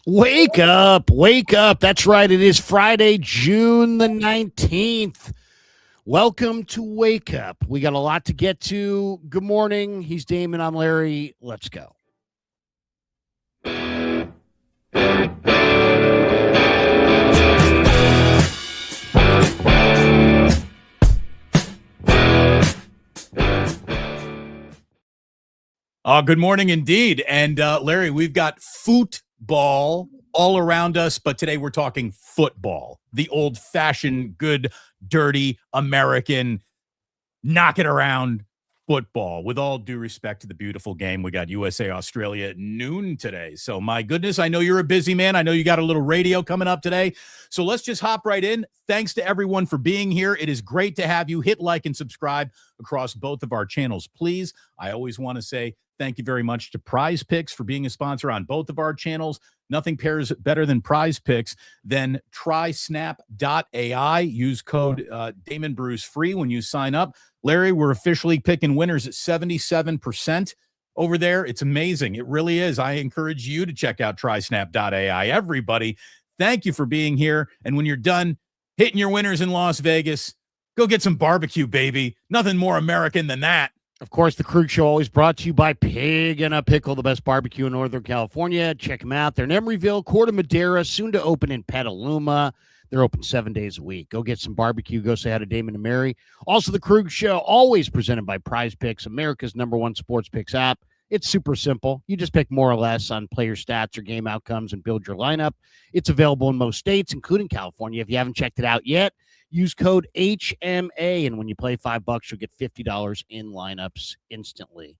Wake up, wake up. That's right. It is Friday, June the 19th. Welcome to Wake Up. We got a lot to get to. Good morning. He's Damon. I'm Larry. Let's go. Good morning indeed. And Larry, we've got football all around us, but today we're talking football, the old-fashioned, good, dirty, American, knock it around football. With all due respect to the beautiful game, we got USA Australia at noon today. So my goodness, I know you're a busy man. I know you got a little radio coming up today. So let's just hop right in. Thanks to everyone for being here. It is great to have you. Hit like and subscribe across both of our channels, please. I always want to say thank you very much to Prize Picks for being a sponsor on both of our channels. Nothing pairs better than Prize Picks. Then trysnap.ai. Use code Damon Bruce free when you sign up. Larry, we're officially picking winners at 77% over there. It's amazing. It really is. I encourage you to check out trysnap.ai. Everybody, thank you for being here. And when you're done hitting your winners in Las Vegas, go get some barbecue, baby. Nothing more American than that. Of course, the Krug Show always brought to you by Pig and a Pickle, the best barbecue in Northern California. Check them out. They're in Emeryville, Corte Madera, soon to open in Petaluma. They're open 7 days a week. Go get some barbecue. Go say hi to Damon and Mary. Also, the Krug Show, always presented by Prize Picks, America's #1 sports picks app. It's super simple. You just pick more or less on player stats or game outcomes and build your lineup. It's available in most states, including California. If you haven't checked it out yet, use code HMA, and when you play $5, you'll get $50 in lineups instantly.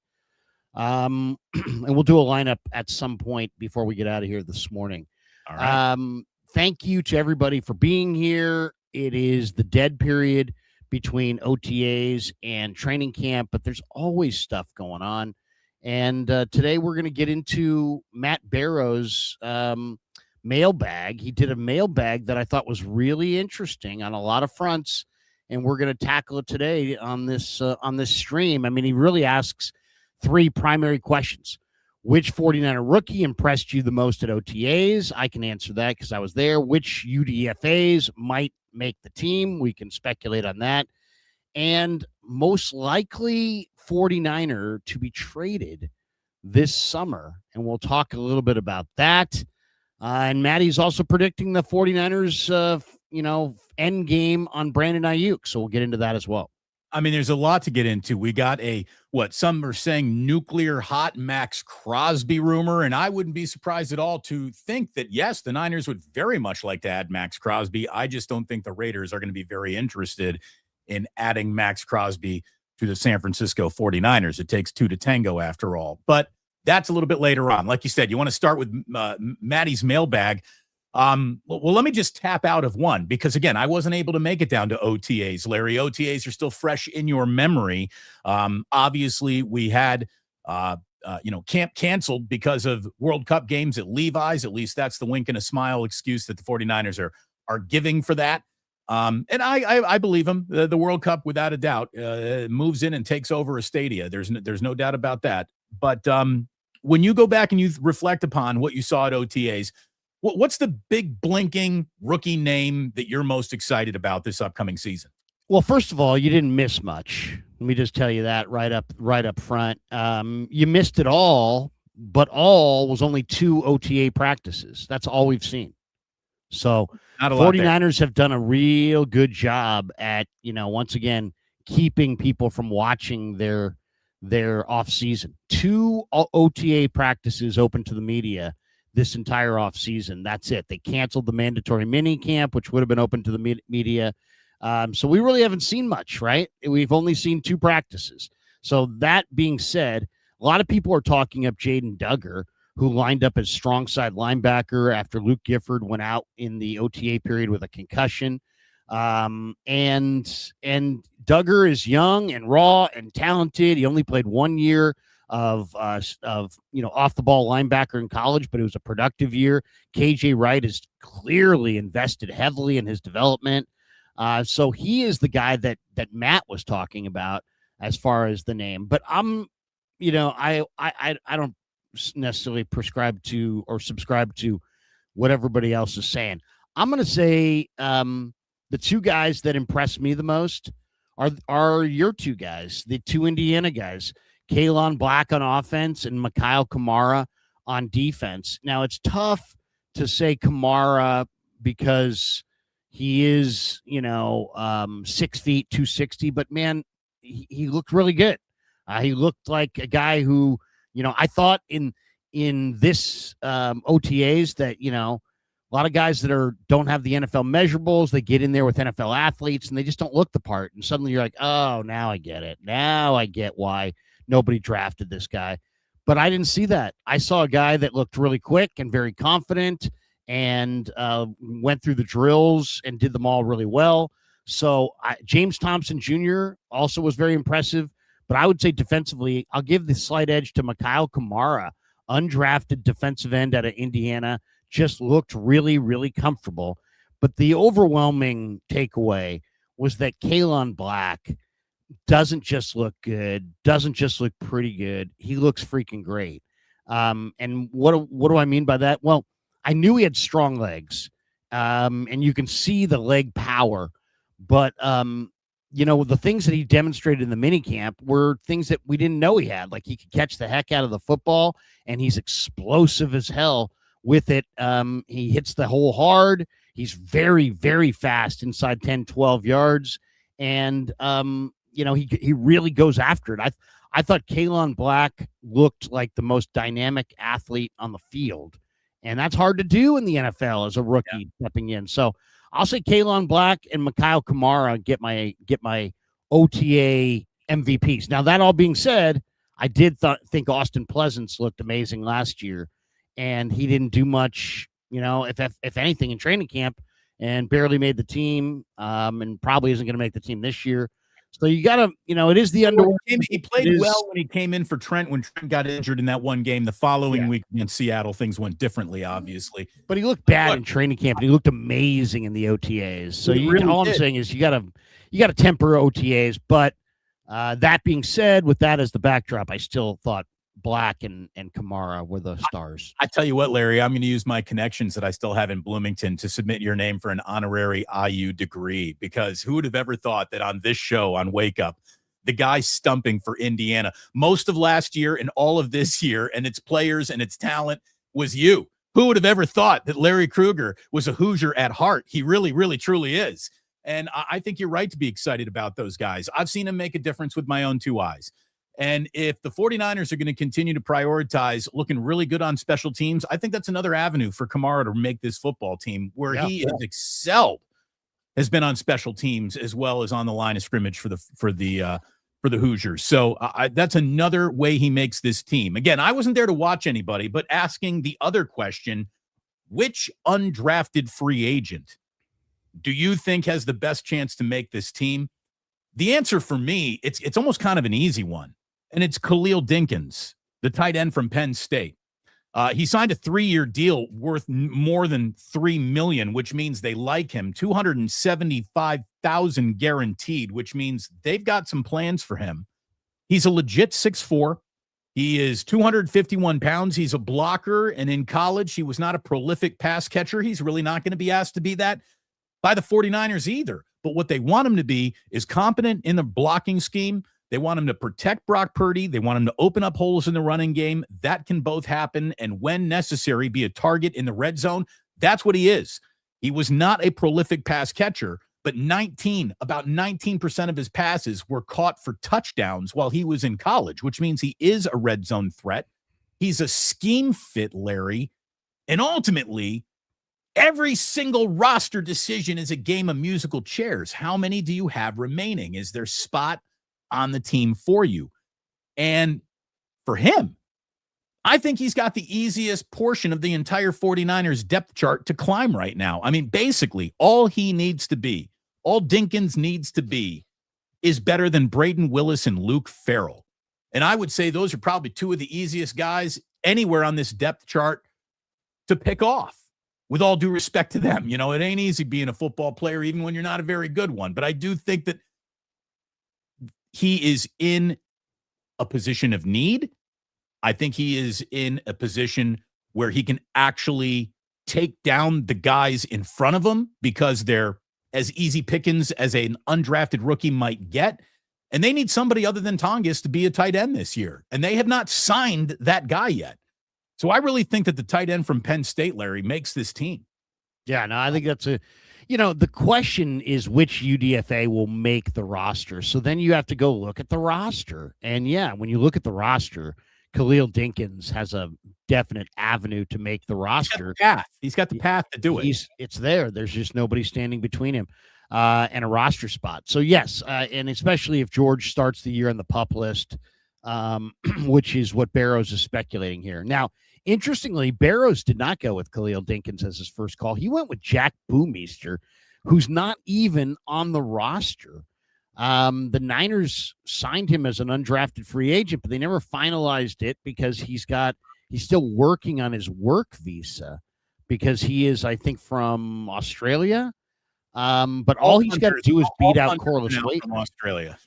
And we'll do a lineup at some point before we get out of here this morning. All right. Thank you to everybody for being here. It is the dead period between OTAs and training camp, but there's always stuff going on. And today we're going to get into Matt Barrow's mailbag. He did a mailbag that I thought was really interesting on a lot of fronts, and we're going to tackle it today on this stream. I mean, he really asks three primary questions. Which 49er rookie impressed you the most at OTAs? I can answer that because I was there. Which UDFAs might make the team? We can speculate on that. And most likely 49er to be traded this summer. And we'll talk a little bit about that. And Maddie's also predicting the 49ers, end game on Brandon Ayuk. So we'll get into that as well. I mean, there's a lot to get into. We got some are saying nuclear hot Max Crosby rumor, and I wouldn't be surprised at all to think that, yes, the Niners would very much like to add Max Crosby. I just don't think the Raiders are going to be very interested in adding Max Crosby to the San Francisco 49ers. It takes two to tango after all. But that's a little bit later on. Like you said, you want to start with Maddie's mailbag. Well, let me just tap out of one because, again, I wasn't able to make it down to OTAs. Larry, OTAs are still fresh in your memory. Obviously, we had, camp canceled because of World Cup games at Levi's. At least that's the wink and a smile excuse that the 49ers are giving for that. And I believe him. The World Cup, without a doubt, moves in and takes over a stadia. There's no doubt about that. But when you go back and you reflect upon what you saw at OTAs, what's the big blinking rookie name that you're most excited about this upcoming season? Well, first of all, you didn't miss much. Let me just tell you that right up front. You missed it all, but all was only 2 OTA practices. That's all we've seen. So 49ers have done a real good job at, once again, keeping people from watching their off season. 2 OTA practices open to the media this entire offseason. That's it. They canceled the mandatory mini camp, which would have been open to the media. So we really haven't seen much, right? We've only seen 2 practices. So that being said, a lot of people are talking up Jaden Duggar, who lined up as strong side linebacker after Luke Gifford went out in the OTA period with a concussion. And Duggar is young and raw and talented. He only played 1 year of off the ball linebacker in college, but it was a productive year. KJ Wright has clearly invested heavily in his development. So he is the guy that Matt was talking about as far as the name. But I don't necessarily prescribe to or subscribe to what everybody else is saying. I'm going to say the two guys that impress me the most are your two guys, the two Indiana guys, Kalon Black on offense and Mikhail Kamara on defense. Now, it's tough to say Kamara because he is, 6 feet, 260, but man, he looked really good. He looked like a guy who, I thought in this OTAs that, a lot of guys that don't have the NFL measurables, they get in there with NFL athletes and they just don't look the part. And suddenly you're like, oh, now I get it. Now I get why nobody drafted this guy. But I didn't see that. I saw a guy that looked really quick and very confident and went through the drills and did them all really well. So James Thompson Jr. also was very impressive. But I would say defensively, I'll give the slight edge to Mikhail Kamara, undrafted defensive end out of Indiana. Just looked really, really comfortable. But the overwhelming takeaway was that Kalon Black doesn't just look good, doesn't just look pretty good. He looks freaking great. And what do I mean by that? Well, I knew he had strong legs, and you can see the leg power. But, the things that he demonstrated in the mini camp were things that we didn't know he had. Like he could catch the heck out of the football, and he's explosive as hell with it. He hits the hole hard. He's very, very fast inside 10, 12 yards. And, he really goes after it. I thought Kalon Black looked like the most dynamic athlete on the field. And that's hard to do in the NFL as a rookie stepping in. So I'll say Kalon Black and Mikhail Kamara get my OTA MVPs. Now, that all being said, I did think Austin Pleasance looked amazing last year. And he didn't do much, if anything, in training camp, and barely made the team, and probably isn't going to make the team this year. So you got to, it is the underworld. He played well when he came in for Trent when Trent got injured in that one game. The following week against Seattle, things went differently, obviously. But he looked bad in training camp, and he looked amazing in the OTAs. So all I'm saying is you got to temper OTAs. But that being said, with that as the backdrop, I still thought Black and Kamara were the stars. I tell you what, Larry, I'm going to use my connections that I still have in Bloomington to submit your name for an honorary IU degree, because who would have ever thought that on this show, on Wake Up, the guy stumping for Indiana most of last year and all of this year and its players and its talent was you. Who would have ever thought that Larry Krueger was a Hoosier at heart? He really, really, truly is. And I think you're right to be excited about those guys. I've seen him make a difference with my own two eyes. And if the 49ers are going to continue to prioritize looking really good on special teams, I think that's another avenue for Kamara to make this football team where he has excelled, has been on special teams as well as on the line of scrimmage for the Hoosiers. So that's another way he makes this team. Again, I wasn't there to watch anybody, but asking the other question, which undrafted free agent do you think has the best chance to make this team? The answer for me, it's almost kind of an easy one. And it's Khalil Dinkins, the tight end from Penn State. He signed a 3-year deal worth more than $3 million, which means they like him. $275,000 guaranteed, which means they've got some plans for him. He's a legit 6'4". He is 251 pounds. He's a blocker, and in college, he was not a prolific pass catcher. He's really not going to be asked to be that by the 49ers either. But what they want him to be is competent in the blocking scheme. They want him to protect Brock Purdy. They want him to open up holes in the running game. That can both happen, and when necessary, be a target in the red zone. That's what he is. He was not a prolific pass catcher, but about 19% of his passes were caught for touchdowns while he was in college, which means he is a red zone threat. He's a scheme fit, Larry, and ultimately, every single roster decision is a game of musical chairs. How many do you have remaining? Is there spot on the team for you? And for him, I think he's got the easiest portion of the entire 49ers depth chart to climb right now. I mean, basically, all Dinkins needs to be is better than Braden Willis and Luke Farrell. And I would say those are probably two of the easiest guys anywhere on this depth chart to pick off. With all due respect to them, it ain't easy being a football player, even when you're not a very good one. But I do think that he is in a position of need. I think he is in a position where he can actually take down the guys in front of them because they're as easy pickings as an undrafted rookie might get. And they need somebody other than Tongas to be a tight end this year. And they have not signed that guy yet. So I really think that the tight end from Penn State, Larry, makes this team. Yeah, no, I think that's the question is which UDFA will make the roster. So then you have to go look at the roster. And yeah, when you look at the roster, Khalil Dinkins has a definite avenue to make the roster. He's got the path to do it. It's there. There's just nobody standing between him and a roster spot. So yes, and especially if George starts the year on the PUP list, which is what Barrows is speculating here. Now, interestingly, Barrows did not go with Khalil Dinkins as his first call. He went with Jack Boomeister, who's not even on the roster. The Niners signed him as an undrafted free agent, but they never finalized it because he's still working on his work visa because he is, I think, from Australia. But all he's got to do is beat out Corliss Waitman from Australia.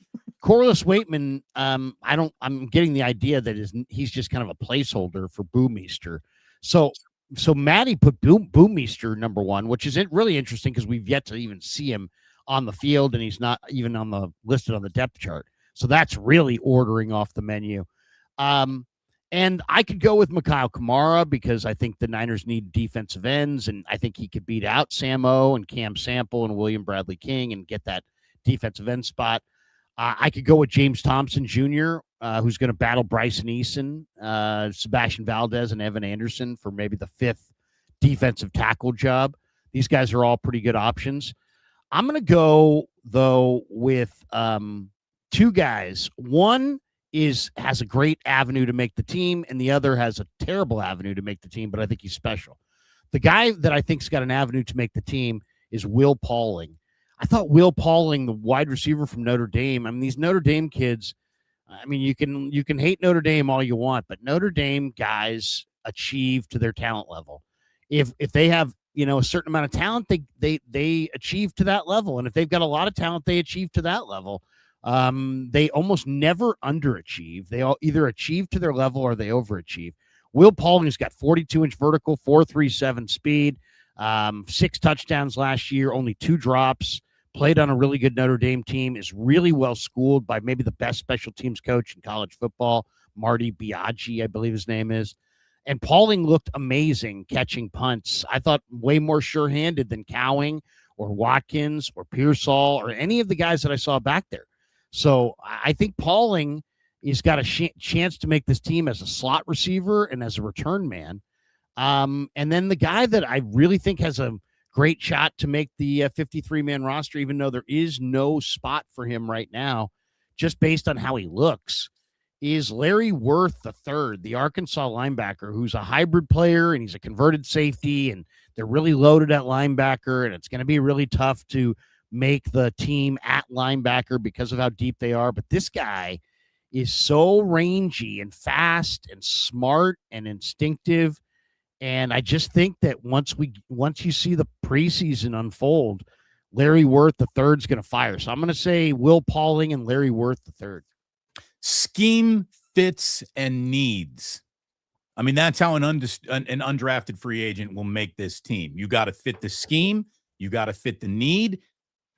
Corliss Waitman, I'm getting the idea that he's just kind of a placeholder for Boomeister. So Maddie put Boomeister number one, which is really interesting because we've yet to even see him on the field, and he's not even listed on the depth chart. So that's really ordering off the menu. And I could go with Mikhail Kamara because I think the Niners need defensive ends, and I think he could beat out Samo and Cam Sample and William Bradley King and get that defensive end spot. I could go with James Thompson Jr., who's going to battle Bryson Eason, Sebastian Valdez, and Evan Anderson for maybe the fifth defensive tackle job. These guys are all pretty good options. I'm going to go, though, with two guys. One has a great avenue to make the team, and the other has a terrible avenue to make the team, but I think he's special. The guy that I think's got an avenue to make the team is Will Pauling. I thought Will Pauling, the wide receiver from Notre Dame, I mean, these Notre Dame kids, I mean, you can hate Notre Dame all you want, but Notre Dame guys achieve to their talent level. If they have, a certain amount of talent, they achieve to that level. And if they've got a lot of talent, they achieve to that level. They almost never underachieve. They all either achieve to their level or they overachieve. Will Pauling's got 42-inch vertical, 4.37 speed, 6 touchdowns last year, only 2 drops, played on a really good Notre Dame team, is really well schooled by maybe the best special teams coach in college football, Marty Biaggi, I believe his name is. And Pauling looked amazing catching punts. I thought way more sure-handed than Cowing or Watkins or Pearsall or any of the guys that I saw back there. So I think Pauling has got a chance to make this team as a slot receiver and as a return man. And then the guy that I really think has a great shot to make the 53-man roster, even though there is no spot for him right now, just based on how he looks, is Larry Worth III, the Arkansas linebacker, who's a hybrid player, and he's a converted safety, and they're really loaded at linebacker, and it's going to be really tough to make the team at linebacker because of how deep they are. But this guy is so rangy and fast and smart and instinctive. And I just think that once you see the preseason unfold, Larry Worth III is going to fire. So I'm going to say Will Pauling and Larry Worth III. Scheme, fits, and needs. I mean, that's how an undrafted free agent will make this team. You got to fit the scheme. You got to fit the need.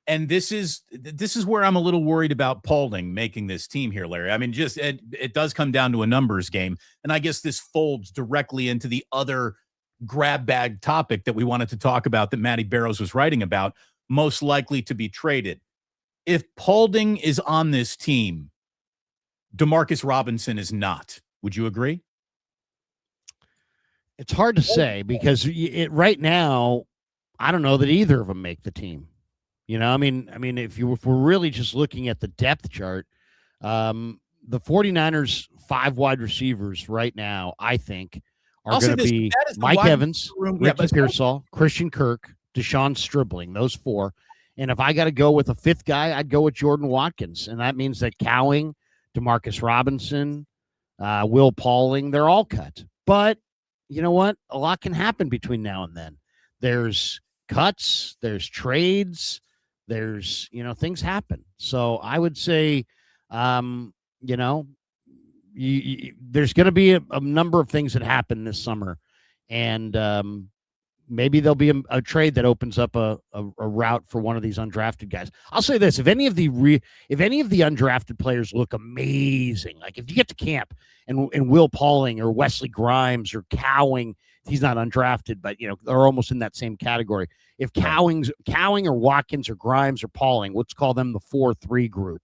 And this is where I'm a little worried about Pauling making this team here, Larry. I mean, just it does come down to a numbers game. And I guess this folds directly into the other grab bag topic that we wanted to talk about that Matty Barrows was writing about, most likely to be traded. If Paulding is on this team, Demarcus Robinson is not. Would you agree? It's hard to say because right now, I don't know that either of them make the team. I mean, if we're really just looking at the depth chart, the 49ers 5 wide receivers right now, I think, are going to be Mike Evans, Ricky Pearsall, Christian Kirk, Deshaun Stribling, those 4. And if I got to go with a 5th guy, I'd go with Jordan Watkins. And that means that Cowing, Demarcus Robinson, Will Pauling, they're all cut. But you know what? A lot can happen between now and then. There's cuts, there's trades, there's, things happen. So I would say, there's going to be a number of things that happen this summer. And maybe there'll be a trade that opens up a route for one of these undrafted guys. I'll say this: if any of the undrafted players look amazing, like if you get to camp and Will Pauling or Wesley Grimes or Cowing, he's not undrafted, but they're almost in that same category. If Cowing or Watkins or Grimes or Pauling, let's call them the 4-3 group.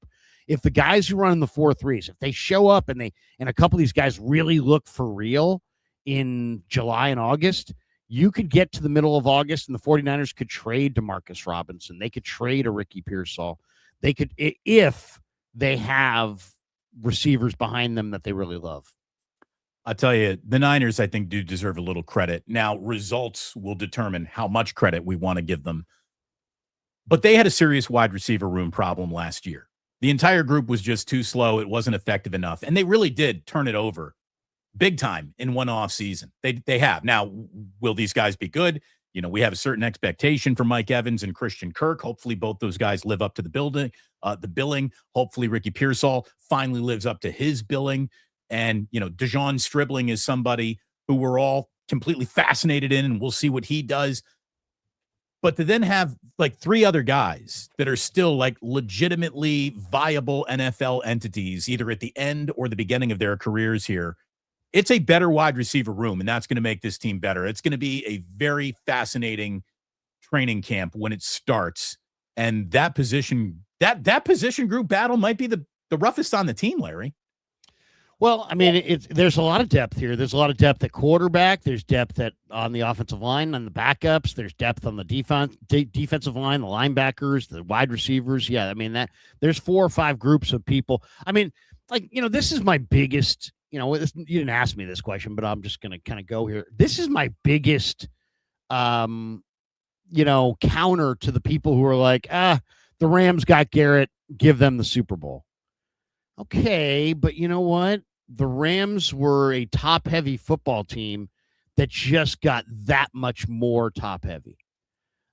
If the guys who run in the 4-3s, if they show up and a couple of these guys really look for real in July and August, you could get to the middle of August and the 49ers could trade DeMarcus Robinson. They could trade a Ricky Pearsall. They could, if they have receivers behind them that they really love. I'll tell you, the Niners, I think, do deserve a little credit. Now, results will determine how much credit we want to give them. But they had a serious wide receiver room problem last year. The entire group was just too slow. It wasn't effective enough. And they really did turn it over big time in one off season. They have. Now, will these guys be good? We have a certain expectation for Mike Evans and Christian Kirk. Hopefully both those guys live up to the billing. Hopefully Ricky Pearsall finally lives up to his billing. And, DeJon Stribling is somebody who we're all completely fascinated in, and we'll see what he does. But to then have like three other guys that are still like legitimately viable NFL entities, either at the end or the beginning of their careers here, it's a better wide receiver room, and that's going to make this team better. It's going to be a very fascinating training camp when it starts. And that position group battle might be the roughest on the team, Larry. Well, I mean, there's a lot of depth here. There's a lot of depth at quarterback. There's depth on the offensive line, on the backups. There's depth on the defensive line, the linebackers, the wide receivers. Yeah, I mean, there's 4 or 5 groups of people. I mean, this is my biggest, you didn't ask me this question, but I'm just going to kind of go here. This is my biggest, counter to the people who are like, the Rams got Garrett, give them the Super Bowl. Okay, but you know what? The Rams were a top-heavy football team that just got that much more top-heavy.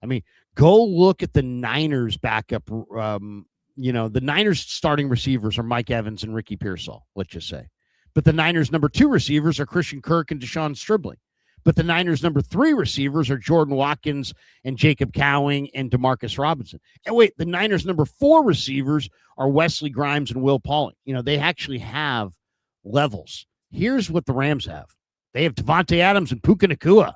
I mean, go look at the Niners backup. The Niners starting receivers are Mike Evans and Ricky Pearsall, let's just say. But the Niners number 2 receivers are Christian Kirk and DeJon Stribling. But the Niners number 3 receivers are Jordan Watkins and Jacob Cowing and DeMarcus Robinson. And wait, the Niners number 4 receivers are Wesley Grimes and Will Pauling. They actually have levels. Here's what the Rams have. They have Devontae Adams and Puka Nacua.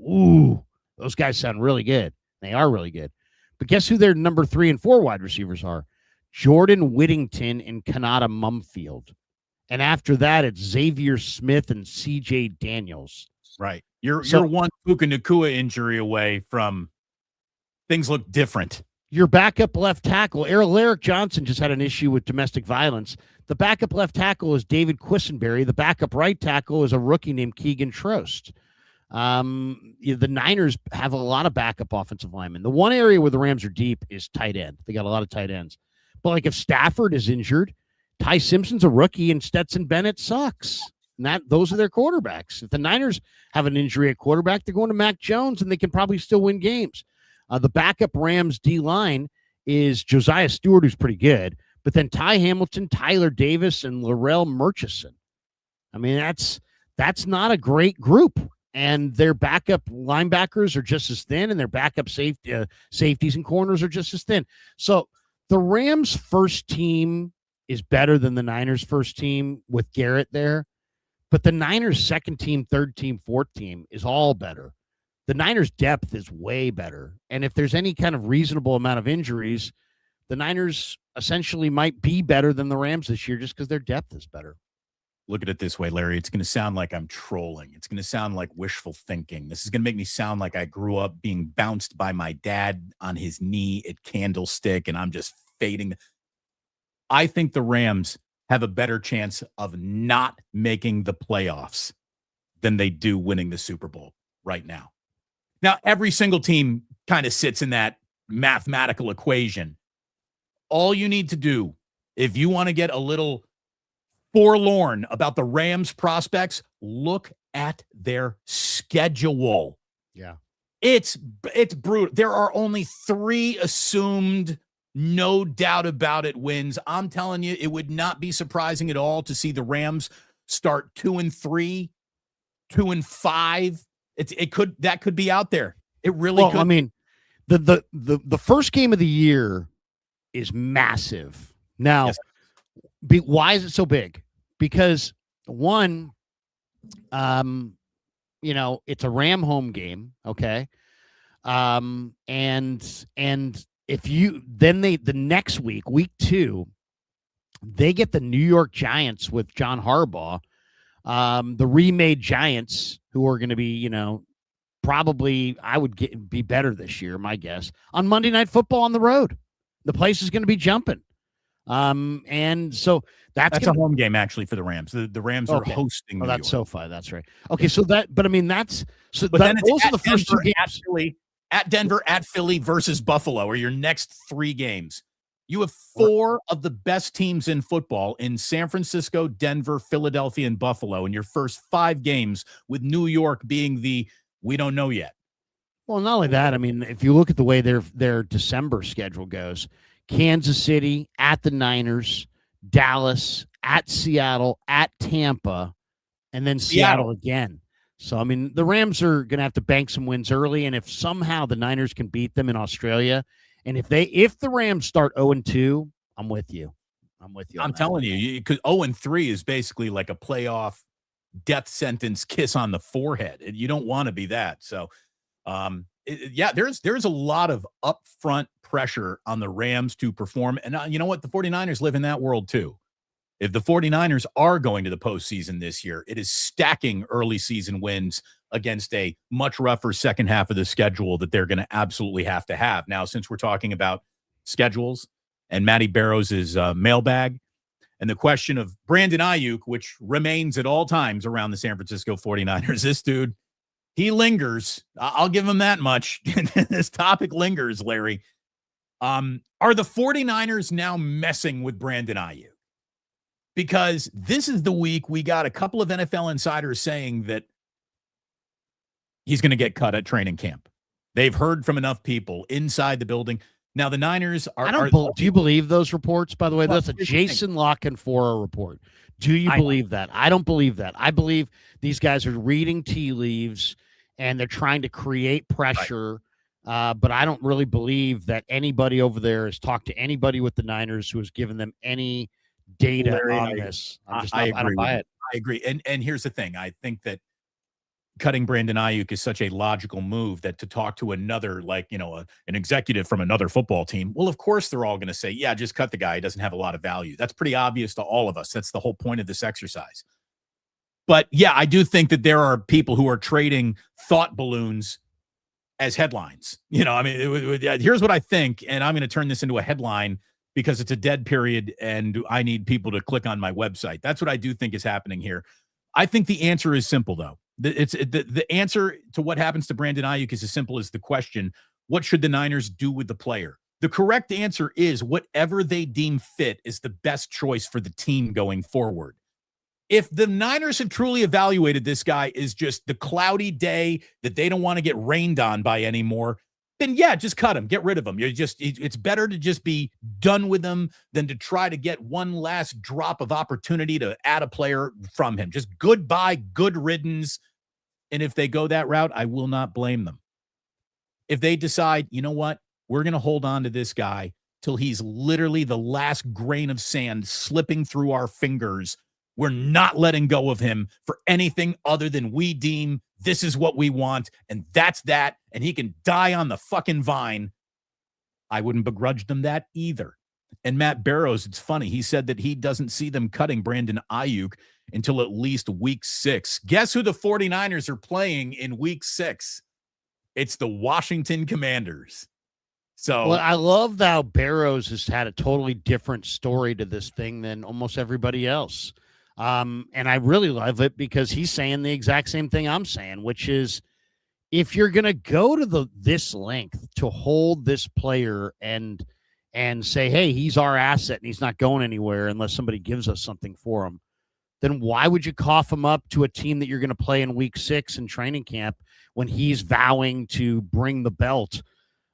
Ooh, those guys sound really good. They are really good. But guess who their number 3 and 4 wide receivers are? Jordan Whittington and Kanata Mumfield. And after that, it's Xavier Smith and C.J. Daniels. Right. You're one Puka Nacua injury away from things look different. Your backup left tackle, Eric Johnson, just had an issue with domestic violence. The backup left tackle is David Quisenberry. The backup right tackle is a rookie named Keegan Trost. The Niners have a lot of backup offensive linemen. The one area where the Rams are deep is tight end. They got a lot of tight ends. But if Stafford is injured, Ty Simpson's a rookie and Stetson Bennett sucks. And those are their quarterbacks. If the Niners have an injury at quarterback, they're going to Mac Jones, and they can probably still win games. The backup Rams D-line is Josiah Stewart, who's pretty good, but then Ty Hamilton, Tyler Davis, and Laurel Murchison. I mean, that's not a great group. And their backup linebackers are just as thin, and their backup safeties and corners are just as thin. So the Rams' first team is better than the Niners' first team with Garrett there. But the Niners' second team, third team, fourth team is all better. The Niners' depth is way better. And if there's any kind of reasonable amount of injuries, the Niners essentially might be better than the Rams this year just because their depth is better. Look at it this way, Larry. It's going to sound like I'm trolling. It's going to sound like wishful thinking. This is going to make me sound like I grew up being bounced by my dad on his knee at Candlestick, and I'm just fading. I think the Rams have a better chance of not making the playoffs than they do winning the Super Bowl right now. Now, every single team kind of sits in that mathematical equation. All you need to do, if you want to get a little forlorn about the Rams' prospects, look at their schedule. Yeah. It's brutal. There are only 3 assumed, no doubt about it, wins. I'm telling you, it would not be surprising at all to see the Rams start 2-3, 2-5, That could be out there. It really could. I mean, the first game of the year is massive. Now, Yes. why is it so big? Because one, it's a Ram home game, okay? And if you then the next week 2, they get the New York Giants with John Harbaugh, the remade Giants, who are going to be, probably be better this year, my guess, on Monday Night Football on the road. The place is going to be jumping. And so that's a home game actually for the Rams. The Rams are hosting. That's York. SoFi. That's right. Okay, so those are the first Denver, 2 games. At Denver, at Philly versus Buffalo are your next 3 games. You have 4 of the best teams in football in San Francisco, Denver, Philadelphia, and Buffalo in your first 5 games, with New York being we don't know yet. Well, not only that, I mean, if you look at the way their December schedule goes, Kansas City at the Niners, Dallas at Seattle, at Tampa, and then Seattle again. So, I mean, the Rams are going to have to bank some wins early, and if somehow the Niners can beat them in Australia, and if the Rams start 0-2, I'm with you. I'm telling you, because 0-3 is basically like a playoff death sentence kiss on the forehead. You don't want to be that. So, there's a lot of upfront pressure on the Rams to perform. And you know what? The 49ers live in that world too. If the 49ers are going to the postseason this year, it is stacking early season wins against a much rougher second half of the schedule that they're going to absolutely have to have. Now, since we're talking about schedules and Matty Barrows' mailbag and the question of Brandon Ayuk, which remains at all times around the San Francisco 49ers, this dude, he lingers. I'll give him that much. This topic lingers, Larry. Are the 49ers now messing with Brandon Ayuk? Because this is the week we got a couple of NFL insiders saying that he's going to get cut at training camp. They've heard from enough people inside the building. Now, the Niners are... do you believe those reports, by the way? That's a Jason Lockenfora report. Do you believe that? I don't believe that. I believe these guys are reading tea leaves and they're trying to create pressure. Right. But I don't really believe that anybody over there has talked to anybody with the Niners who has given them any data on this. I don't buy it. I agree. And here's the thing. I think that cutting Brandon Ayuk is such a logical move that to talk to another, an executive from another football team, well, of course, they're all going to say, yeah, just cut the guy. He doesn't have a lot of value. That's pretty obvious to all of us. That's the whole point of this exercise. But yeah, I do think that there are people who are trading thought balloons as headlines. Here's what I think, and I'm going to turn this into a headline because it's a dead period and I need people to click on my website. That's what I do think is happening here. I think the answer is simple, though. The answer to what happens to Brandon Ayuk is as simple as the question, what should the Niners do with the player? The correct answer is whatever they deem fit is the best choice for the team going forward. If the Niners have truly evaluated this guy as just the cloudy day that they don't want to get rained on by anymore, then yeah, just cut him, get rid of him. It's better to just be done with him than to try to get one last drop of opportunity to add a player from him. Just goodbye, good riddance. And if they go that route, I will not blame them. If they decide, you know what, we're going to hold on to this guy till he's literally the last grain of sand slipping through our fingers, we're not letting go of him for anything other than we deem this is what we want, and that's that, and he can die on the fucking vine, I wouldn't begrudge them that either. And Matt Barrows, it's funny, he said that he doesn't see them cutting Brandon Ayuk until at least week 6. Guess who the 49ers are playing in week 6? It's the Washington Commanders. So, well, I love how Barrows has had a totally different story to this thing than almost everybody else. And I really love it because he's saying the exact same thing I'm saying, which is if you're going to go to this length to hold this player and say, hey, he's our asset and he's not going anywhere unless somebody gives us something for him, then why would you cough him up to a team that you're going to play in week 6 in training camp when he's vowing to bring the belt?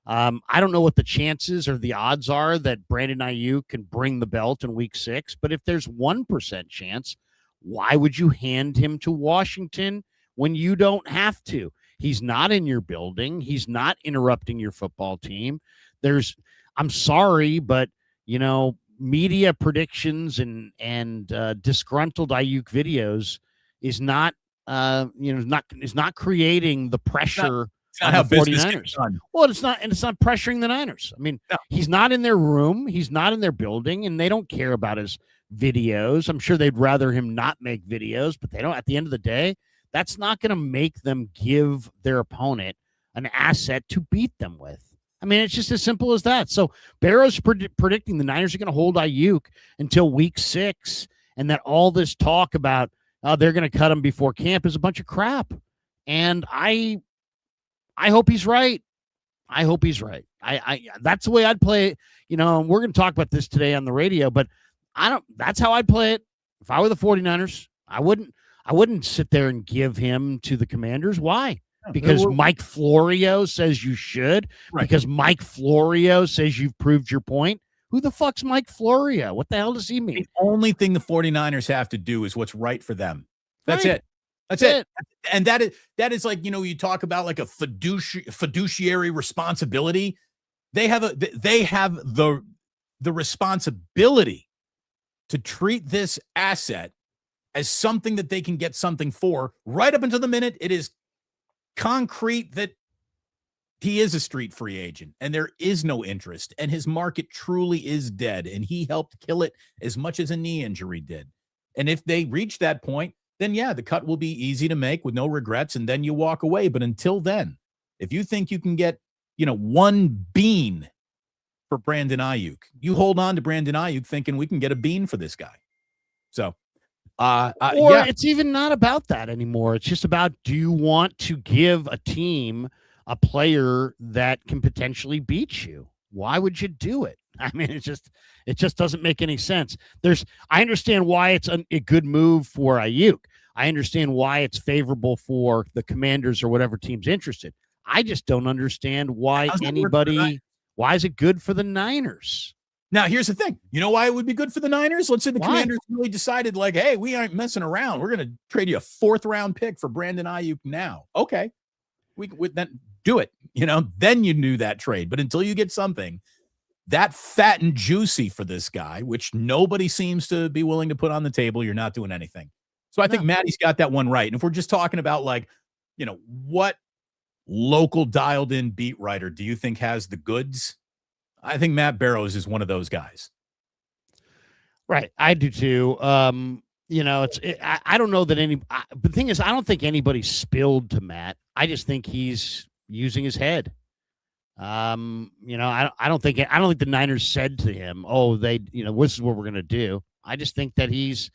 I don't know what the chances or the odds are that Brandon Ayuk can bring the belt in week 6, but if there's 1% chance, why would you hand him to Washington when you don't have to? He's not in your building. He's not interrupting your football team. I'm sorry, but media predictions and disgruntled Ayuk videos is not is not creating the pressure It's not on how the business gets 49ers. done. Well, it's not pressuring the Niners. I mean, No. he's not in their room, he's not in their building, and they don't care about his videos. I'm sure they'd rather him not make videos, but they don't. At the end of the day, that's not going to make them give their opponent an asset to beat them with. I mean, it's just as simple as that. So Barrow's predicting the Niners are going to hold Ayuk until week 6, and that all this talk about they're going to cut him before camp is a bunch of crap. And I hope he's right. I hope he's right. I that's the way I'd play it. We're going to talk about this today on the radio, but that's how I'd play it. If I were the 49ers, I wouldn't sit there and give him to the Commanders. Why? Because Mike Florio says you should. Right. Because Mike Florio says you've proved your point. Who the fuck's Mike Florio? What the hell does he mean? The only thing the 49ers have to do is what's right for them. That's right. That's it. And that is like, you talk about like a fiduciary responsibility. They have the responsibility to treat this asset as something that they can get something for right up until the minute it is concrete that he is a street free agent and there is no interest and his market truly is dead and he helped kill it as much as a knee injury did. And if they reach that point, then yeah, the cut will be easy to make with no regrets and then you walk away. But until then, if you think you can get, one bean for Brandon Ayuk, you hold on to Brandon Ayuk thinking we can get a bean for this guy. So it's even not about that anymore. It's just about, do you want to give a team a player that can potentially beat you? Why would you do it? I mean, it just doesn't make any sense. I understand why it's a good move for Ayuk. I understand why it's favorable for the Commanders or whatever team's interested. I just don't understand why why is it good for the Niners? Now, here's the thing. You know why it would be good for the Niners? Let's say the Commanders really decided like, hey, we aren't messing around. We're going to trade you a 4th round pick for Brandon Ayuk now. Okay. We would then do it, then you do that trade. But until you get something that fat and juicy for this guy, which nobody seems to be willing to put on the table, you're not doing anything. So I think Maddie's got that one right. And if we're just talking about like, what local dialed in beat writer do you think has the goods? I think Matt Barrows is one of those guys. Right. I do too. I don't know that the thing is, I don't think anybody spilled to Matt. I just think he's using his head. I don't think the Niners said to him, "Oh, this is what we're going to do." I just think that he's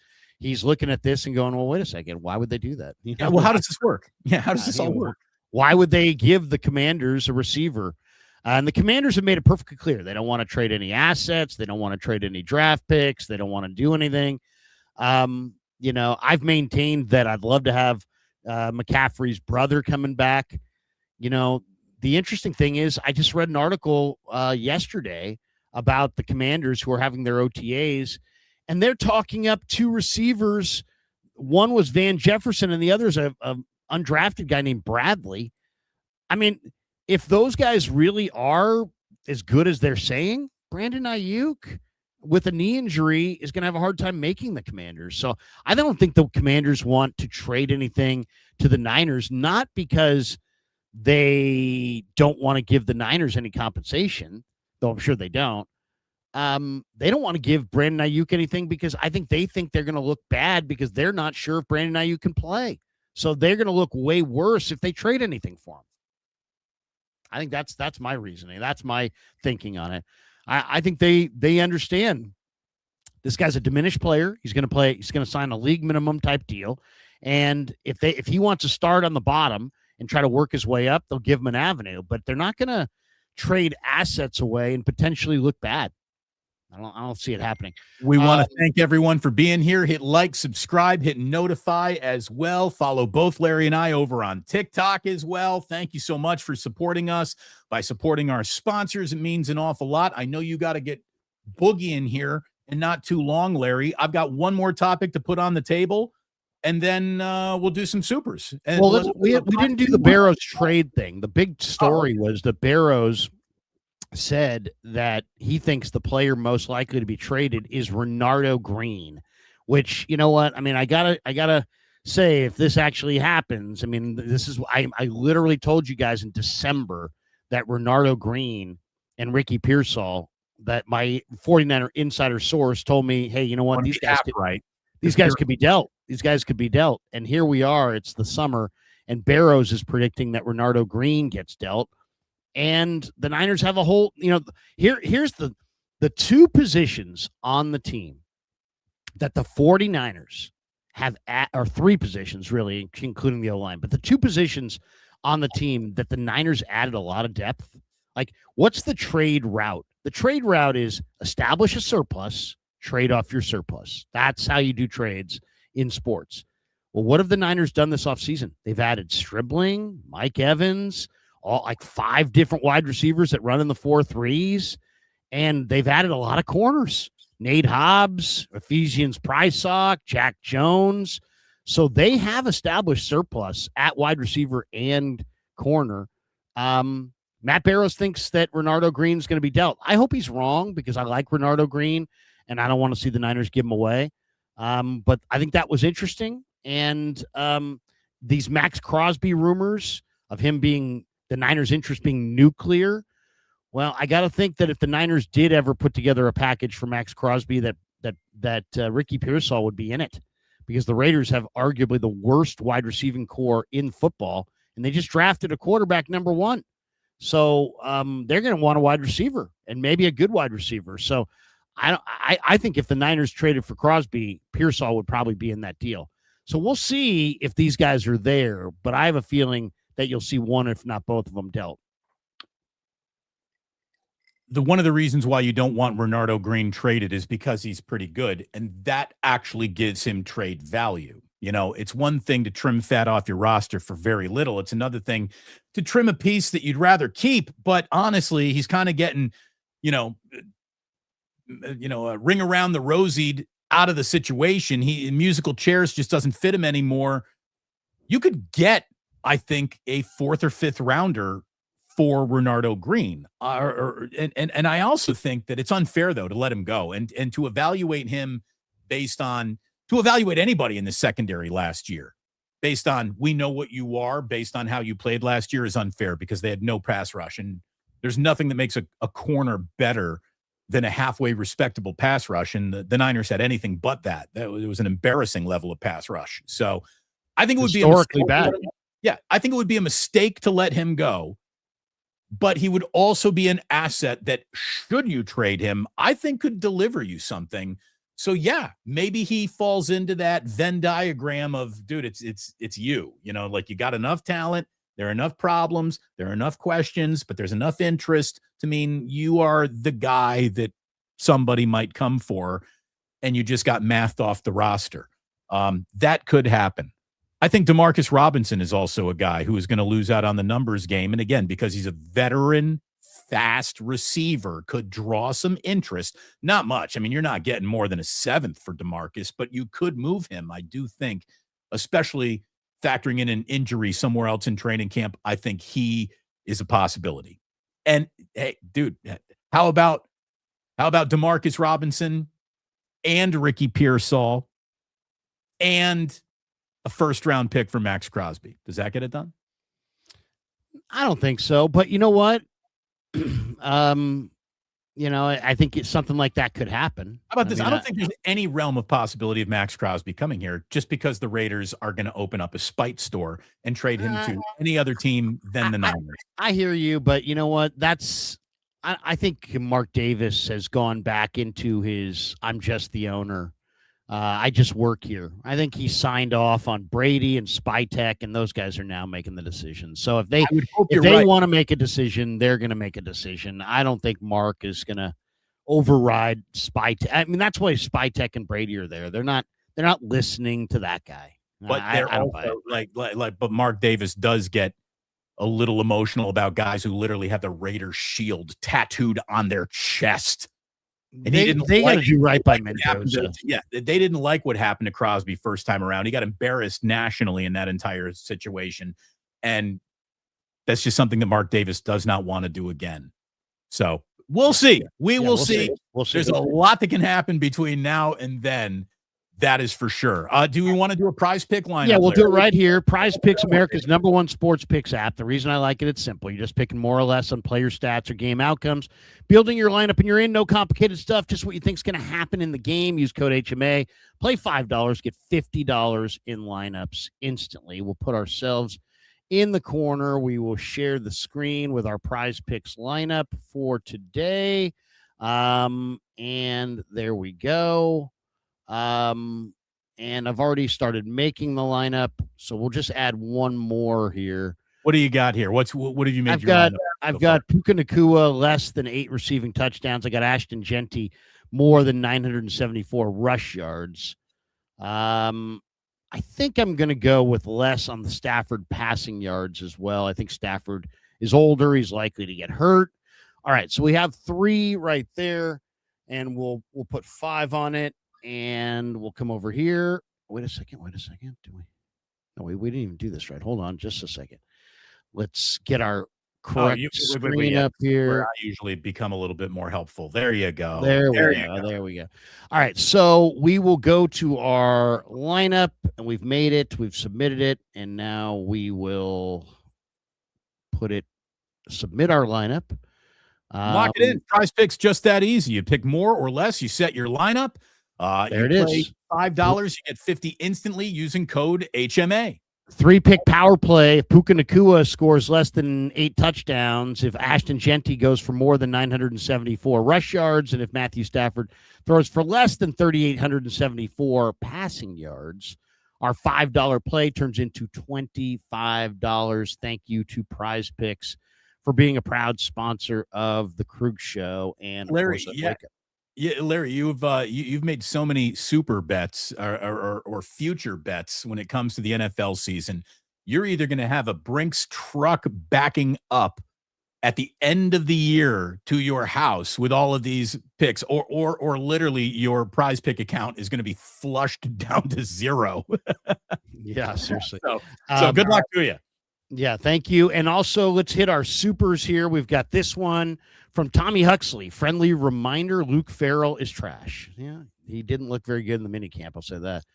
looking at this and going, "Well, wait a second. Why would they do that?" Well, how does this work? Yeah, how does this all work? Why would they give the Commanders a receiver? And the Commanders have made it perfectly clear they don't want to trade any assets. They don't want to trade any draft picks. They don't want to do anything. I've maintained that I'd love to have McCaffrey's brother coming back. The interesting thing is I just read an article yesterday about the Commanders who are having their OTAs, and they're talking up 2 receivers. One was Van Jefferson, and the other is a undrafted guy named Bradley. I mean, if those guys really are as good as they're saying, Brandon Ayuk with a knee injury is going to have a hard time making the Commanders. So I don't think the Commanders want to trade anything to the Niners, not because they don't want to give the Niners any compensation, though I'm sure they don't. They don't want to give Brandon Ayuk anything because I think they think they're going to look bad because they're not sure if Brandon Ayuk can play. So they're going to look way worse if they trade anything for him. I think that's my reasoning. That's my thinking on it. I think they understand this guy's a diminished player. He's going to play. He's going to sign a league minimum type deal. And if he wants to start on the bottom and try to work his way up, they'll give him an avenue. But they're not going to trade assets away and potentially look bad. I don't see it happening. We want to thank everyone for being here. Hit like, subscribe, hit notify as well. Follow both Larry and I over on TikTok as well. Thank you so much for supporting us. By supporting our sponsors, it means an awful lot. I know you got to get Boogie in here and not too long, Larry. I've got one more topic to put on the table. and then we'll do some supers. And Well, we didn't do the Barrows trade thing. The big story was that Barrows said that he thinks the player most likely to be traded is Renardo Green, which, you know what? I mean, I gotta say, if this actually happens, I mean, this is I literally told you guys in December that Renardo Green and Ricky Pearsall, that my 49er insider source told me, hey, you know what? These guys could be dealt. These guys could be dealt. And here we are. It's the summer, and Barrows is predicting that Renardo Green gets dealt. And the Niners have a whole, here's the two positions on the team that the 49ers have or three positions really, including the O-line, but the two positions on the team that the Niners added a lot of depth. Like, what's the trade route? The trade route is establish a surplus, trade off your surplus. That's how you do trades in sports. Well, what have the Niners done this offseason? They've added Stribling, Mike Evans, all like 5 different wide receivers that run in the 4-3s, and they've added a lot of corners. Nate Hobbs, Ephesians Prysock, Jack Jones. So they have established surplus at wide receiver and corner. Matt Barrows thinks that Renardo Green is going to be dealt. I hope he's wrong, because I like Renardo Green, and I don't want to see the Niners give him away. But I think that was interesting. And these Max Crosby rumors of him being the Niners' interest being nuclear. Well, I got to think that if the Niners did ever put together a package for Max Crosby, that Ricky Pearsall would be in it, because the Raiders have arguably the worst wide receiving core in football, and they just drafted a quarterback number 1. So they're going to want a wide receiver, and maybe a good wide receiver. So I think if the Niners traded for Crosby, Pearsall would probably be in that deal. So we'll see if these guys are there, but I have a feeling that you'll see one, if not both of them, dealt. One of the reasons why you don't want Renardo Green traded is because he's pretty good, and that actually gives him trade value. You know, it's one thing to trim fat off your roster for very little. It's another thing to trim a piece that you'd rather keep. But honestly, he's kind of getting, a ring around the rosied out of the situation. Musical chairs just doesn't fit him anymore. You could get, I think, a 4th or 5th rounder for Renardo Green. And I also think that it's unfair, though, to let him go and to evaluate him to evaluate anybody in the secondary last year based on we know what you are, based on how you played last year, is unfair, because they had no pass rush. And there's nothing that makes a corner better than a halfway respectable pass rush. And the Niners had anything but that. It was an embarrassing level of pass rush. So I think it would be historically bad. Yeah, I think it would be a mistake to let him go. But he would also be an asset that, should you trade him, I think could deliver you something. So yeah, maybe he falls into that Venn diagram of, dude, it's you. Like, you got enough talent, there are enough problems, there are enough questions, but there's enough interest to mean you are the guy that somebody might come for, and you just got mathed off the roster. That could happen. I think Demarcus Robinson is also a guy who is going to lose out on the numbers game. And again, because he's a veteran, fast receiver, could draw some interest. Not much. I mean, you're not getting more than a 7th for Demarcus, but you could move him. I do think, especially factoring in an injury somewhere else in training camp, I think he is a possibility. And hey, dude, how about Demarcus Robinson and Ricky Pearsall and a 1st-round pick for Max Crosby? Does that get it done? I don't think so. But you know what? I think something like that could happen. How about this? I don't think there's any realm of possibility of Max Crosby coming here, just because the Raiders are going to open up a spite store and trade him to any other team than the Niners. I hear you, but you know what? I think Mark Davis has gone back into his I'm just the owner. I just work here. I think he signed off on Brady and Spytek, and those guys are now making the decision. So if they want to make a decision, they're going to make a decision. I don't think Mark is going to override Spytek. I mean, that's why Spytek and Brady are there. They're not listening to that guy. But they're also but Mark Davis does get a little emotional about guys who literally have the Raiders shield tattooed on their chest. And he didn't they got like to do right by what happened Mendoza. they didn't like what happened to Crosby first time around. He got embarrassed nationally in that entire situation. And that's just something that Mark Davis does not want to do again. So we'll see. We will see. We'll see. There's a lot that can happen between now and then. That is for sure. Do we want to do a prize pick lineup? Yeah, we'll do it right here. Prize Picks, America's #1 sports picks app. The reason I like it, it's simple. You're just picking more or less on player stats or game outcomes, building your lineup, and you're in. No complicated stuff, just what you think is going to happen in the game. Use code HMA. Play $5, get $50 in lineups instantly. We'll put ourselves in the corner. We will share the screen with our Prize Picks lineup for today. And there we go. And I've already started making the lineup, so we'll just add one more here. What do you got here? What have you made? I've got Puka Nacua less than 8 receiving touchdowns. I got Ashton Genty more than 974 rush yards. I think I'm going to go with less on the Stafford passing yards as well. I think Stafford is older. He's likely to get hurt. All right, so we have 3 right there, and we'll put 5 on it. And we'll come over here. Wait a second. Do we? No, we didn't even do this right. Hold on just a second. Let's get our correct screen up here. I usually become a little bit more helpful. There you go. There we go. All right. So we will go to our lineup, and we've made it. We've submitted it. And now we will submit our lineup. Lock it in. Prize Picks just that easy. You pick more or less. You set your lineup. There it is. $5, you get 50 instantly using code HMA. 3-pick power play. If Puka Nacua scores less than 8 touchdowns, if Ashton Genty goes for more than 974 rush yards, and if Matthew Stafford throws for less than 3,874 passing yards, our $5 play turns into $25. Thank you to Prize Picks for being a proud sponsor of the Krug Show. And Larry, Larry, you've made so many super bets or future bets when it comes to the NFL season. You're either going to have a Brinks truck backing up at the end of the year to your house with all of these picks, or literally your Prize Pick account is going to be flushed down to 0. Yeah, seriously. So good luck to you. Yeah, thank you. And also, let's hit our supers here. We've got this one from Tommy Huxley. Friendly reminder, Luke Farrell is trash. Yeah, he didn't look very good in the minicamp, I'll say that.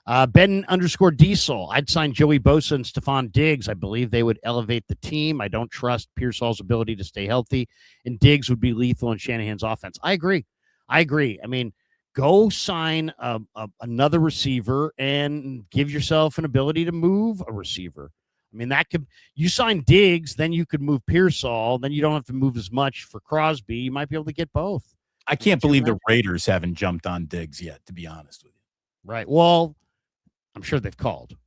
Ben_Diesel. I'd sign Joey Bosa and Stephon Diggs. I believe they would elevate the team. I don't trust Pearsall's ability to stay healthy, and Diggs would be lethal in Shanahan's offense. I agree. I mean, go sign another receiver and give yourself an ability to move a receiver. I mean, you sign Diggs, then you could move Pearsall, then you don't have to move as much for Crosby. You might be able to get both. I can't believe the Raiders haven't jumped on Diggs yet, to be honest with you. Right. Well, I'm sure they've called.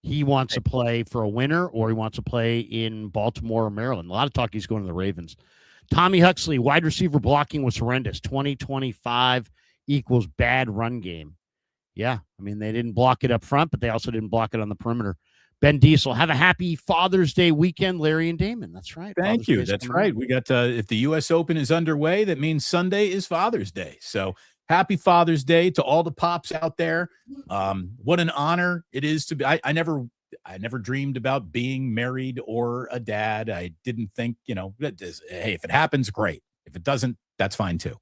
He wants to play for a winner, or he wants to play in Baltimore or Maryland. A lot of talk he's going to the Ravens. Tommy Huxley, wide receiver blocking was horrendous. 2025 equals bad run game. Yeah, I mean, they didn't block it up front, but they also didn't block it on the perimeter. Ben Diesel, have a happy Father's Day weekend, Larry and Damon. That's right. Thank you. That's right. We got, if the U.S. Open is underway, that means Sunday is Father's Day. So happy Father's Day to all the pops out there. What an honor it is to be. I never dreamed about being married or a dad. I didn't think, hey, if it happens, great. If it doesn't, that's fine too.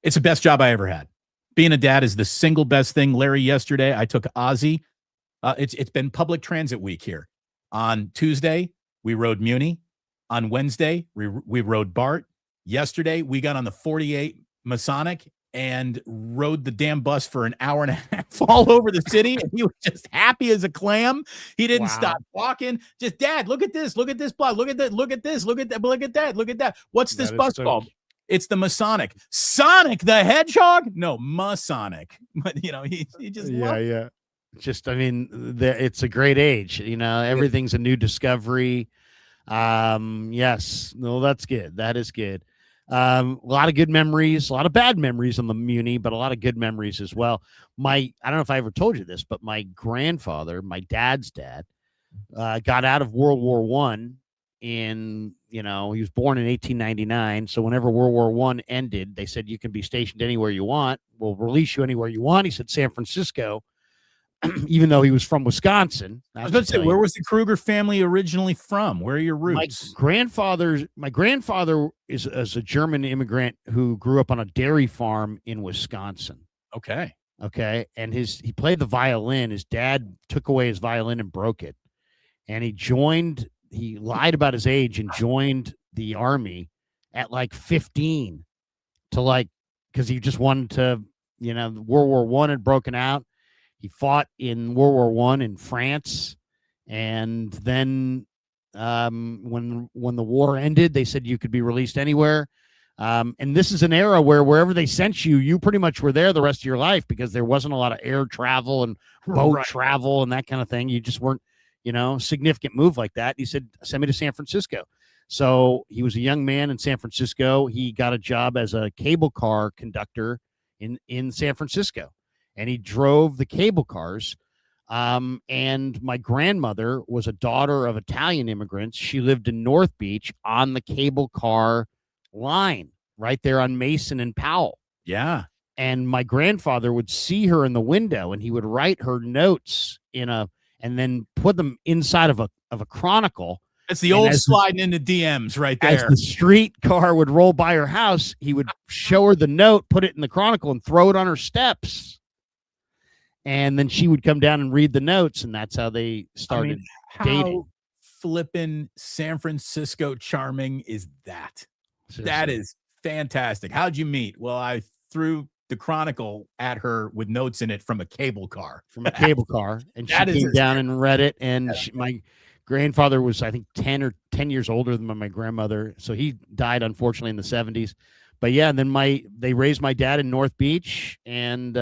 It's the best job I ever had. Being a dad is the single best thing. Larry, yesterday I took Ozzy. It's been public transit week here. On Tuesday, we rode Muni. On Wednesday, we rode BART. Yesterday, we got on the 48 Masonic and rode the damn bus for an hour and a half all over the city. And he was just happy as a clam. He didn't stop walking. Just, Dad, look at this. Look at this block. Look at that. Look at this. Look at that. Look at that. Look at that. What's this bus called? It's the Masonic. Sonic the Hedgehog? No, Masonic. But, he just yeah. Just, I mean, it's a great age. Everything's a new discovery. Yes. No, that's good. That is good. A lot of good memories, a lot of bad memories on the Muni, but a lot of good memories as well. I don't know if I ever told you this, but my grandfather, my dad's dad, got out of World War I he was born in 1899. So whenever World War One ended, they said you can be stationed anywhere you want. We'll release you anywhere you want. He said San Francisco, even though he was from Wisconsin. I was about to say, where was the Kruger family originally from? Where are your roots? My grandfather is a German immigrant who grew up on a dairy farm in Wisconsin. Okay. And he played the violin. His dad took away his violin and broke it. And he lied about his age and joined the army at like 15 because he just wanted to, World War One had broken out. He fought in World War One in France. And then when the war ended, they said you could be released anywhere. And this is an era where wherever they sent you, you pretty much were there the rest of your life because there wasn't a lot of air travel and boat travel and that kind of thing. You just weren't, significant move like that. He said, send me to San Francisco. So he was a young man in San Francisco. He got a job as a cable car conductor in San Francisco, and he drove the cable cars. And my grandmother was a daughter of Italian immigrants. She lived in North Beach on the cable car line right there on Mason and Powell. Yeah. And my grandfather would see her in the window and he would write her notes and then put them inside of a Chronicle. It's the old sliding into DMs right there. As the street car would roll by her house, he would show her the note, put it in the Chronicle, and throw it on her steps. And then she would come down and read the notes, and that's how they started dating. How flippin' San Francisco charming is that? Seriously. That is fantastic. How'd you meet? Well, I threw the Chronicle at her with notes in it from a cable car. And she came down and read it. And my grandfather was, I think, 10 years older than my grandmother. So he died, unfortunately, in the 70s. But yeah, and then they raised my dad in North Beach, and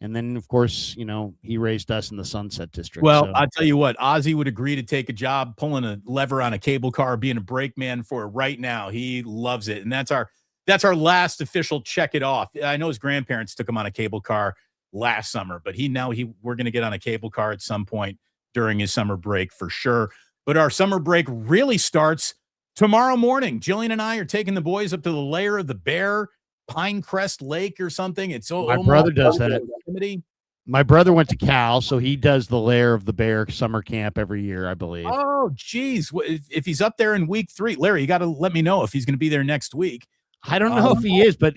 then, of course, he raised us in the Sunset District. Well, I'll tell you what, Ozzy would agree to take a job pulling a lever on a cable car, being a brakeman for it right now. He loves it. And that's our last official check it off. I know his grandparents took him on a cable car last summer, but we're going to get on a cable car at some point during his summer break for sure. But our summer break really starts tomorrow morning. Jillian and I are taking the boys up to the Lair of the Bear, Pinecrest Lake or something. My brother does that. My brother went to Cal, so he does the Lair of the Bear summer camp every year, I believe. Oh, geez. If he's up there in week 3, Larry, you got to let me know if he's going to be there next week. I don't know if he is, but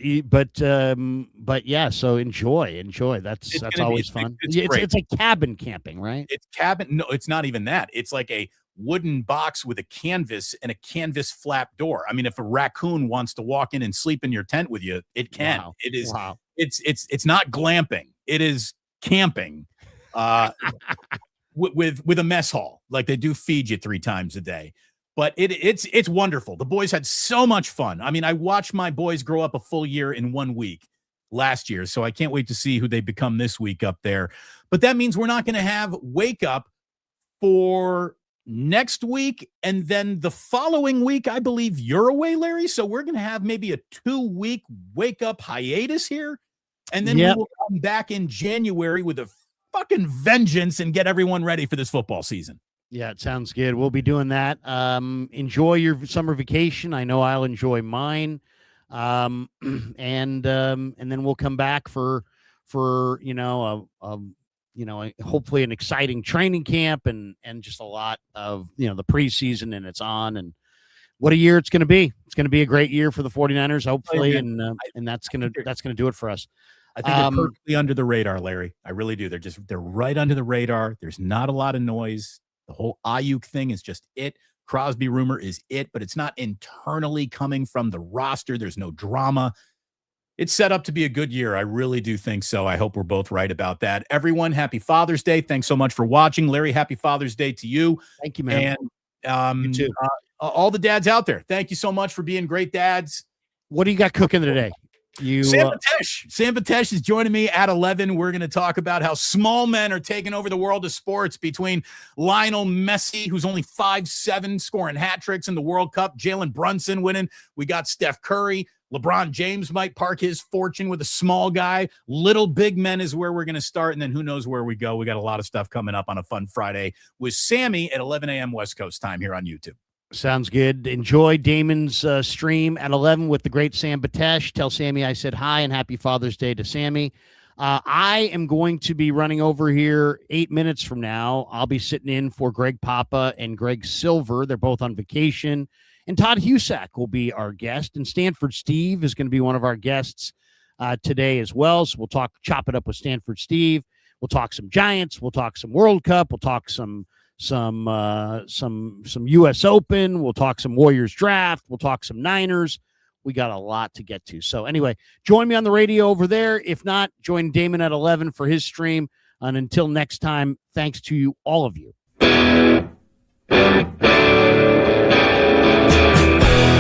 yeah. So enjoy. That's always fun. It's like cabin camping, right? It's cabin. No, it's not even that. It's like a wooden box with a canvas and a canvas flap door. I mean, if a raccoon wants to walk in and sleep in your tent with you, it can. Wow. It is. Wow. It's not glamping. It is camping, with a mess hall. Like they do feed you 3 times a day. But it's wonderful. The boys had so much fun. I mean, I watched my boys grow up a full year in 1 week last year, so I can't wait to see who they become this week up there. But that means we're not going to have Wake Up for next week, and then the following week, I believe you're away, Larry. So we're going to have maybe a 2-week Wake Up hiatus here, and then we will come back in January with a fucking vengeance and get everyone ready for this football season. Yeah, it sounds good. We'll be doing that. Enjoy your summer vacation. I know I'll enjoy mine. And then we'll come back for hopefully an exciting training camp and just a lot of, the preseason, and it's on, and what a year it's going to be. It's going to be a great year for the 49ers, hopefully. And that's going to do it for us. I think they're perfectly under the radar, Larry. I really do. They're right under the radar. There's not a lot of noise. The whole Ayuk thing is just it. Crosby rumor is it, but it's not internally coming from the roster. There's no drama. It's set up to be a good year. I really do think so. I hope we're both right about that. Everyone, happy Father's Day. Thanks so much for watching. Larry, happy Father's Day to you. Thank you, man. And you too. All the dads out there, thank you so much for being great dads. What do you got cooking today? Sam Batesh is joining me at 11. We're going to talk about how small men are taking over the world of sports, between Lionel Messi, who's only 5'7", scoring hat tricks in the World Cup, Jalen Brunson winning. We got Steph Curry. LeBron James might park his fortune with a small guy. Little big men is where we're going to start, and then who knows where we go. We got a lot of stuff coming up on a fun Friday with Sammy at 11 a.m. West Coast time here on YouTube. Sounds good. Enjoy Damon's stream at 11 with the great Sam Batesh. Tell Sammy I said hi and happy Father's Day to Sammy. I am going to be running over here 8 minutes from now. I'll be sitting in for Greg Papa and Greg Silver. They're both on vacation. And Todd Husak will be our guest. And Stanford Steve is going to be one of our guests today as well. So we'll chop it up with Stanford Steve. We'll talk some Giants. We'll talk some World Cup. We'll talk some U.S. Open. We'll talk some Warriors draft. We'll talk some Niners. We got a lot to get to. So anyway, join me on the radio over there. If not, join Damon at 11 for his stream. And until next time, thanks to you, all of you.